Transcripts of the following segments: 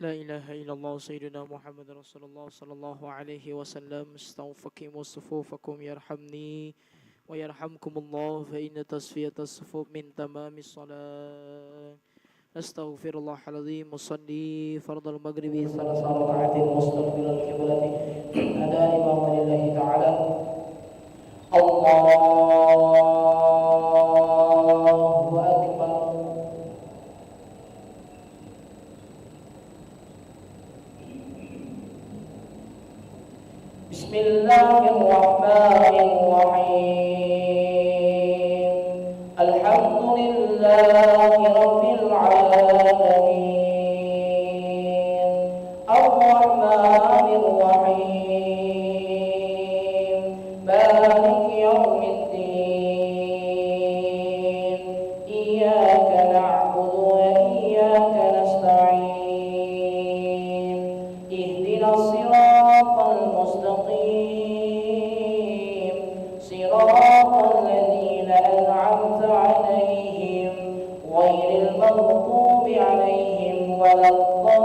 لا إله إلا الله سيدنا محمد رسول الله صلى الله عليه وسلم. استوفقوا صفوفكم يرحمني ويرحمكم الله، فإن تصفية الصفوف من تمام الصلاة. أستغفر الله العظيم. مصلي فرض المغرب 3 ركعات مستقبل القبلة أداء ما لله تعالى. الله أكبر. بسم الله الرحمن الرحيم. الحمد لله رب العالمين الرحمن الرحيم مالك يوم الدين إياك نعبد وإياك نستعين اهدنا الصراط المستقيم صراط الذين أنعمت عليهم غير المغضوب عليهم ولا الضالين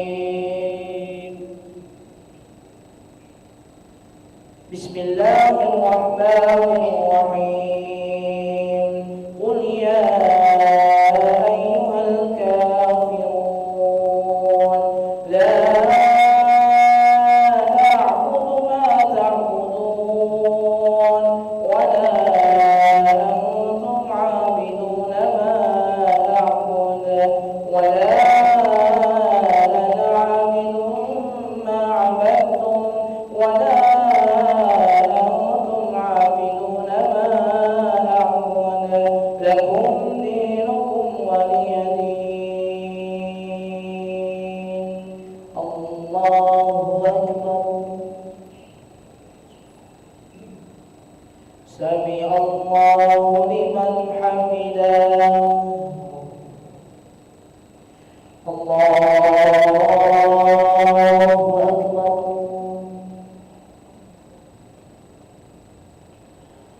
آمين. بسم الله الرحمن الرحيم. قل يا أيها الكافرون لا أعبد ما تعبدون ولا أنتم عابدون ما أعبد ولا أنا عابد ما عبدتم ولا أنتم عابدون ما أعبد لكم دينكم ولي دين. الله أكبر. سمع الله لمن حمده. الله أكبر.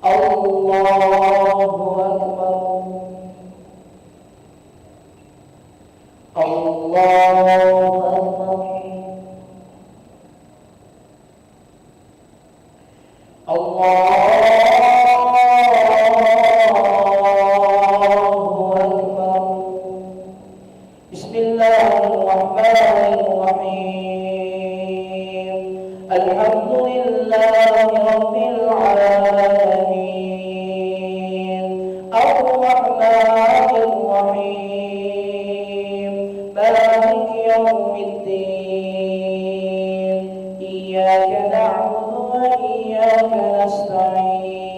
الله أكبر. الله أكبر. الله أكبر. بسم الله الرحمن الرحيم. الحمد لله رب العالمين الرحمن الرحيم مالك يوم الدين إياك نعبد وإياك نستعين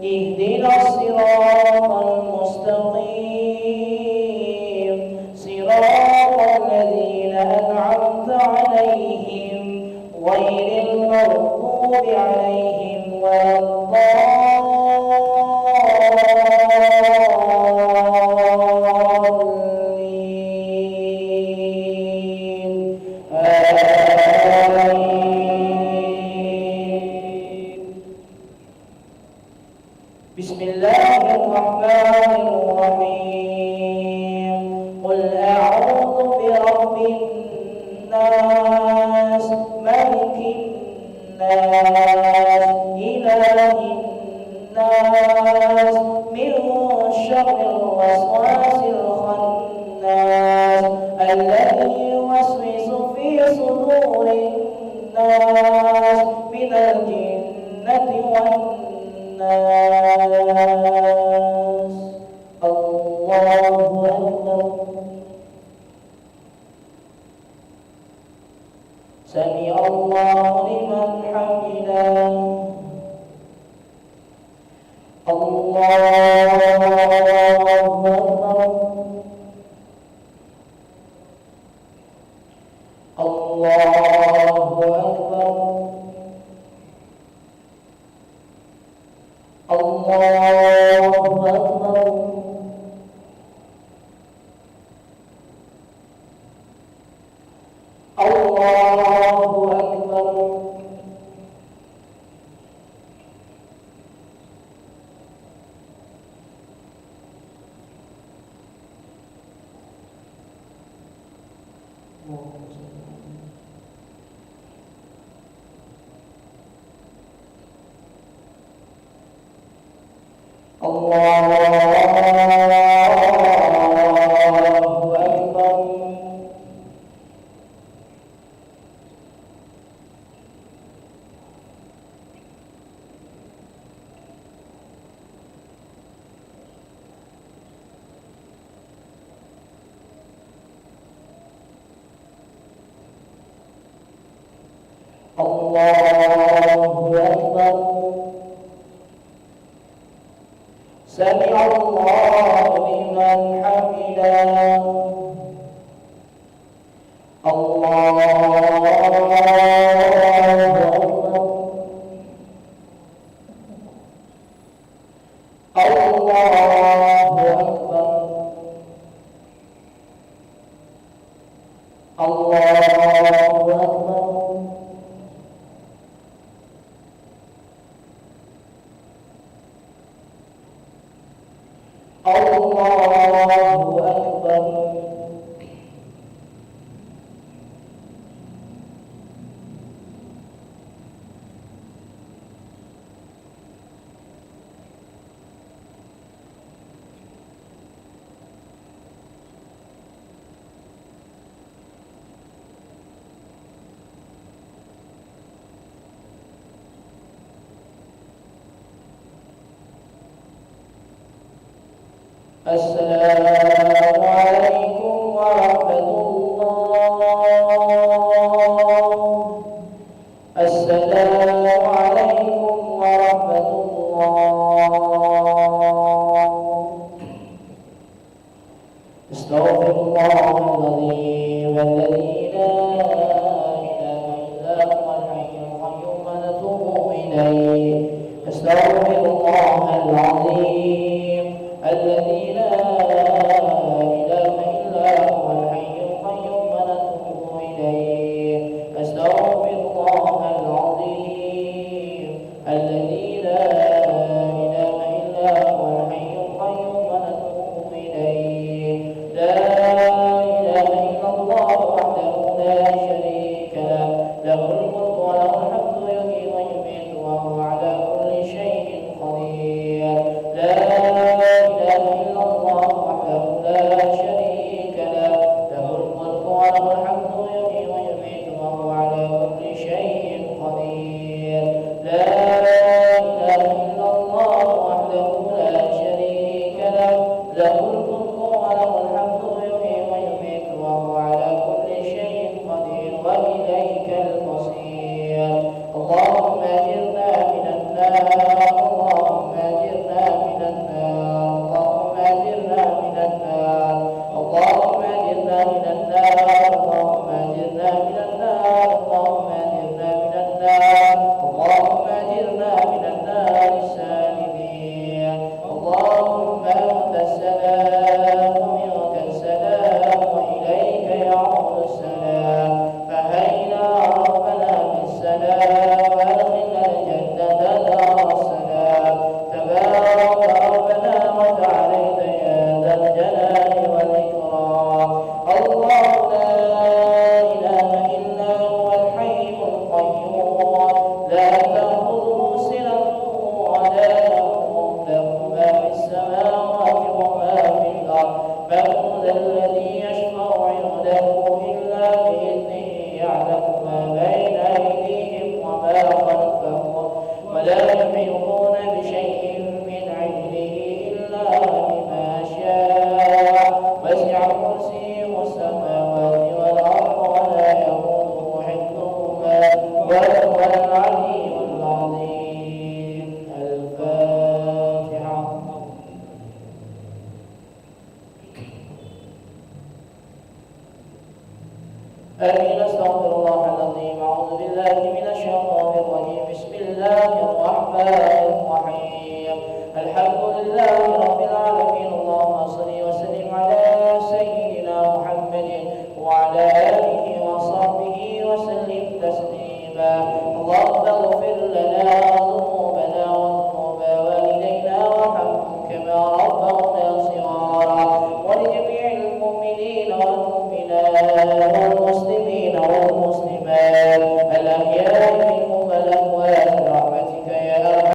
اهدنا الصراط المستقيم صراط الذين أنعمت عليهم غير المغضوب عليهم ولا الضالين آمين. بسم الله الرحمن الرحيم. قل أعوذ برب الناس ملك الناس إله الناس من شر الوسواس الخناس الذي يوسوس في صدور الناس من الجنة والناس. الله أكبر. سمع الله لمن حمده. الله أكبر. الله أكبر. الله أكبر. الله السلام عليكم ورحمة الله. السلام عليكم ورحمة الله. استغفر الله العظيم الذي لا إله إلا هو الحي القيوم ونتوب إليه. استغفر الله العظيم الذي لا إله إلا هو الحي القيوم ونتوب إليه. أستغفر الله العظيم الذي لا إله إلا هو الحي القيوم ونتوب إليه. لا إله إلا الله وحده لا شريك له، له الملك وله الحمد يحيي ويميت وهو على كل شيء قدير. لا إله إلا الله وحده لا شريك له، له الملك وله الحمد يحيي ويميت وهو على كل شيء قدير. لا إله إلا الله وحده لا شريك له، له الملك وله الحمد يحيي ويميت وهو على كل شيء قدير وإليك المصير. اللهم أجرنا من النار، اللهم أجرنا من النار، اللهم أجرنا من النار، اللهم أجرنا من النار، اللهم أجرنا من النار، اللهم أجرنا من النار، اللهم أجرنا من النار السالمين. اللهم أنت السلام ومنك السلام وإليك يعود السلام. فهينا ربنا بالسلام وأدخلنا الجنة دار السلام. تبارك ربنا وتعاليت يا ذا الجلال والإكرام. الله لا إله إلا هو الحي القيوم، لا تأخذه سنة ولا نوم، له ما في السماوات وما في الأرض. من ذا الذي يشفع عنده إلا بإذنه، يعلم ما بين أيديهم وما خلفهم، ولا يحيطون بشيء من علمه إلا بما شاء. وسع كرسيه السماوات والأرض ولا يئوده حفظهما وهو العلي العظيم. الفاتحة. آمين. أستغفر الله العظيم. أعوذ بالله من الشيطان الرجيم. بسم الله الرحمن الرحيم. الحمد لله